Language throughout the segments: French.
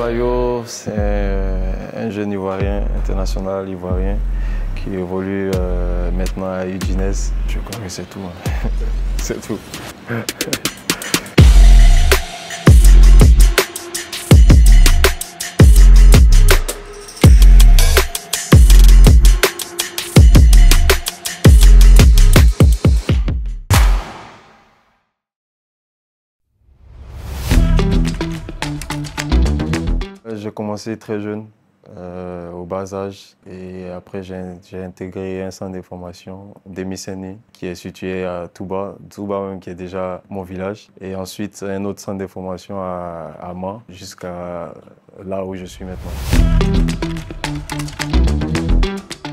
Bayo, c'est un jeune Ivoirien, international Ivoirien, qui évolue maintenant à Udinese. Je crois que c'est tout. Hein. C'est tout. J'ai commencé très jeune, au bas âge, et après j'ai intégré un centre de formation, Démisseni, qui est situé à Touba, même qui est déjà mon village, et ensuite un autre centre de formation à Mans, jusqu'à là où je suis maintenant.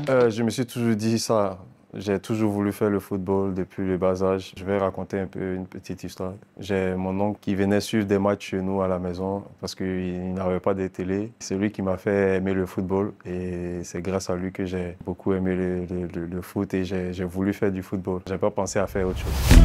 Je me suis toujours dit ça. J'ai toujours voulu faire le football depuis le bas âge. Je vais raconter un peu une petite histoire. J'ai mon oncle qui venait suivre des matchs chez nous à la maison parce qu'il n'avait pas de télé. C'est lui qui m'a fait aimer le football et c'est grâce à lui que j'ai beaucoup aimé le foot et j'ai voulu faire du football. Je n'ai pas pensé à faire autre chose.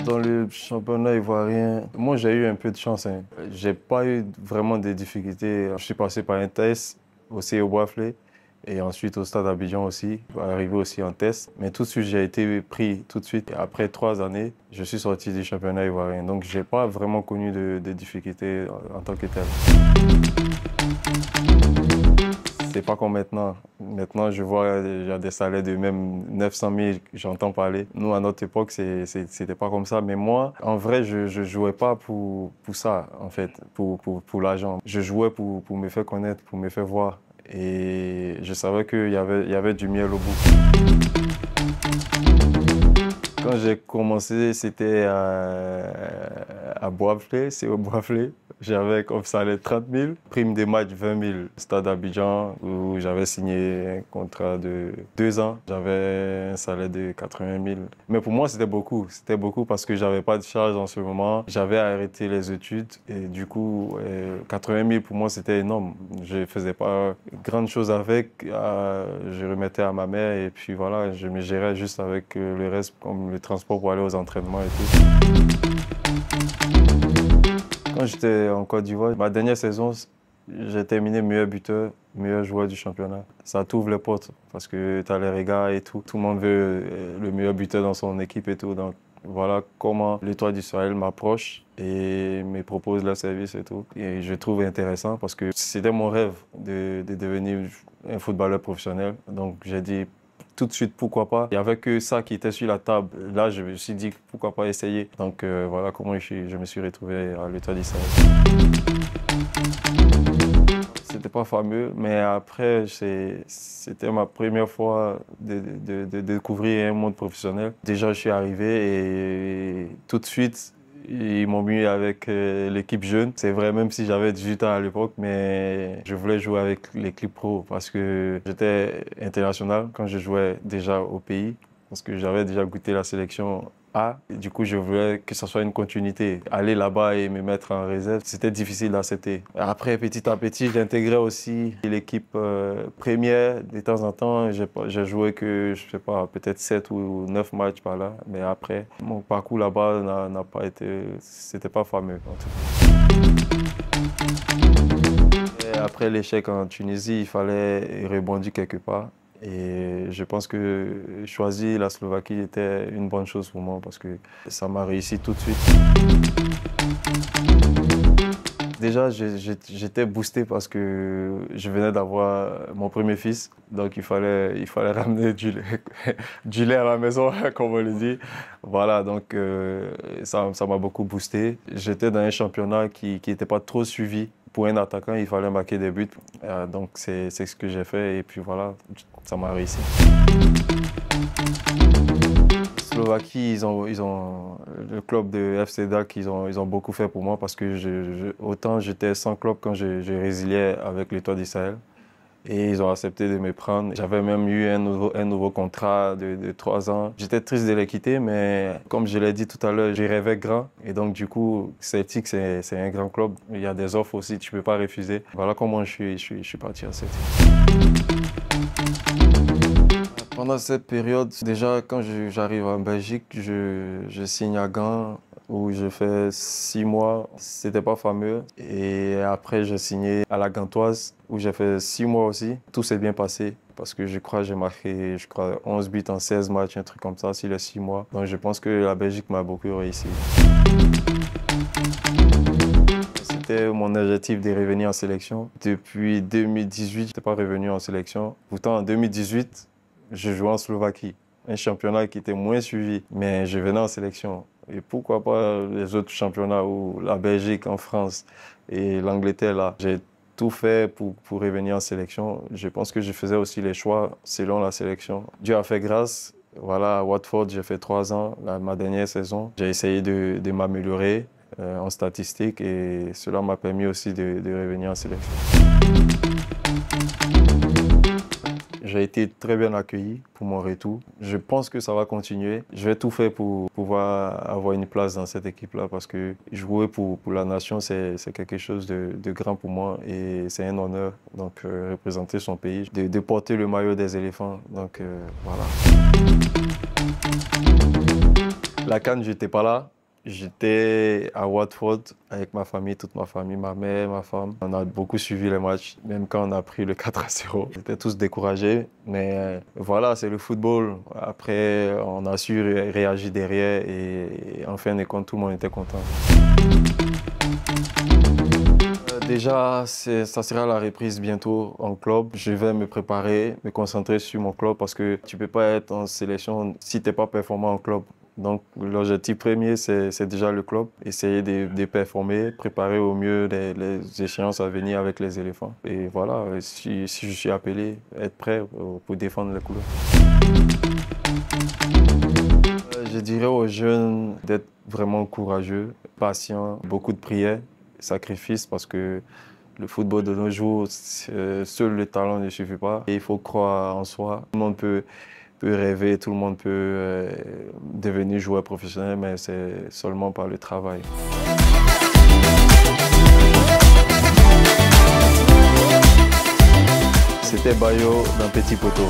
Dans le championnat ivoirien, moi j'ai eu un peu de chance. Hein. J'ai pas eu vraiment de difficultés. Je suis passé par un test aussi au Bois-Flé. Et ensuite au Stade Abidjan aussi, arrivé aussi en test. Mais tout de suite, j'ai été pris tout de suite. Après 3 années, je suis sorti du championnat ivoirien. Donc, je n'ai pas vraiment connu de difficultés en tant que tel. C'est pas comme maintenant. Maintenant, je vois il y a des salaires de même 900 000, j'entends parler. Nous, à notre époque, c'était pas comme ça. Mais moi, en vrai, je jouais pas pour ça, en fait, pour l'argent. Je jouais pour me faire connaître, pour me faire voir. Et je savais qu'il y avait du miel au bout. Quand j'ai commencé, c'était à Bois-Flé, c'est au Bois-Flé. J'avais comme salaire 30 000, prime des matchs 20 000. Stade Abidjan, où j'avais signé un contrat de 2 ans. J'avais un salaire de 80 000. Mais pour moi, c'était beaucoup. C'était beaucoup parce que j'avais pas de charge en ce moment. J'avais arrêté les études et du coup, 80 000 pour moi, c'était énorme. Je faisais pas grande chose avec. Je remettais à ma mère et puis voilà, je me gérais juste avec le reste, comme le transport pour aller aux entraînements et tout. Quand j'étais en Côte d'Ivoire, ma dernière saison, j'ai terminé meilleur buteur, meilleur joueur du championnat. Ça t'ouvre les portes parce que tu as les regards et tout. Tout le monde veut le meilleur buteur dans son équipe et tout. Donc voilà comment l'Étoile du Sahel m'approche et me propose leur service et tout. Et je trouve intéressant parce que c'était mon rêve de devenir un footballeur professionnel. Donc j'ai dit tout de suite, pourquoi pas. Il n'y avait que ça qui était sur la table. Là, je me suis dit, pourquoi pas essayer. Donc voilà comment je me suis retrouvé à l'Étoile du Sahel. C'était pas fameux, mais après, c'était ma première fois de découvrir un monde professionnel. Déjà, je suis arrivé et tout de suite, ils m'ont mis avec l'équipe jeune. C'est vrai, même si j'avais 18 ans à l'époque, mais je voulais jouer avec l'équipe pro parce que j'étais international quand je jouais déjà au pays, parce que j'avais déjà goûté la sélection A. Et du coup, je voulais que ce soit une continuité. Aller là-bas et me mettre en réserve, c'était difficile d'accepter. Après, petit à petit, j'intégrais aussi l'équipe première. De temps en temps, j'ai joué que, je sais pas, peut-être 7 ou 9 matchs par là. Mais après, mon parcours là-bas n'a pas été... C'était pas fameux, en tout cas. Et après l'échec en Tunisie, il fallait rebondir quelque part. Et je pense que choisir la Slovaquie était une bonne chose pour moi parce que ça m'a réussi tout de suite. Déjà, j'étais boosté parce que je venais d'avoir mon premier fils. Donc, il fallait ramener du lait à la maison, comme on le dit. Voilà, donc ça m'a beaucoup boosté. J'étais dans un championnat qui n'était pas trop suivi. Pour un attaquant, il fallait marquer des buts. Donc, c'est ce que j'ai fait et puis voilà, ça m'a réussi. Slovaquie, ils ont le club de FC DAC, ils ont beaucoup fait pour moi parce que autant j'étais sans club quand je résiliais avec l'Étoile du Sahel. Et ils ont accepté de me prendre. J'avais même eu un nouveau contrat de 3 ans. J'étais triste de les quitter, mais comme je l'ai dit tout à l'heure, j'ai rêvé grand. Et donc, du coup, Celtic, c'est un grand club. Il y a des offres aussi, tu ne peux pas refuser. Voilà comment je suis parti à Celtic. Pendant cette période, déjà, quand j'arrive en Belgique, je signe à Gand. où j'ai fait 6 mois. C'était pas fameux. Et après, j'ai signé à la Gantoise où j'ai fait 6 mois aussi. Tout s'est bien passé parce que je crois que j'ai marqué 11 buts en 16 matchs, un truc comme ça, sur les 6 mois. Donc je pense que la Belgique m'a beaucoup réussi. C'était mon objectif de revenir en sélection. Depuis 2018, je n'étais pas revenu en sélection. Pourtant, en 2018, je jouais en Slovaquie, un championnat qui était moins suivi, mais je venais en sélection. Et pourquoi pas les autres championnats, ou la Belgique, en France et l'Angleterre, là. J'ai tout fait pour revenir en sélection. Je pense que je faisais aussi les choix selon la sélection. Dieu a fait grâce. Voilà, à Watford, j'ai fait 3 ans, ma dernière saison. J'ai essayé de m'améliorer en statistique et cela m'a permis aussi de revenir en sélection. J'ai été très bien accueilli pour mon retour. Je pense que ça va continuer. Je vais tout faire pour pouvoir avoir une place dans cette équipe-là parce que jouer pour la nation, c'est quelque chose de grand pour moi et c'est un honneur. Donc, représenter son pays, de porter le maillot des éléphants. Donc, voilà. La CAN, je n'étais pas là. J'étais à Watford avec ma famille, toute ma famille, ma mère, ma femme. On a beaucoup suivi les matchs, même quand on a pris le 4-0. On était tous découragés, mais voilà, c'est le football. Après, on a su réagir derrière et en fin de compte, tout le monde était content. Déjà, ça sera la reprise bientôt en club. Je vais me préparer, me concentrer sur mon club parce que tu ne peux pas être en sélection si tu n'es pas performant en club. Donc, l'objectif premier, c'est déjà le club. Essayer de performer, préparer au mieux les échéances à venir avec les éléphants. Et voilà, si je suis appelé, être prêt pour défendre les couleurs. Je dirais aux jeunes d'être vraiment courageux, patients, beaucoup de prières, sacrifices, parce que le football de nos jours, seul le talent ne suffit pas. Et il faut croire en soi. Tout le monde peut rêver, tout le monde peut devenir joueur professionnel, mais c'est seulement par le travail. C'était Bayo dans Petit Poteau.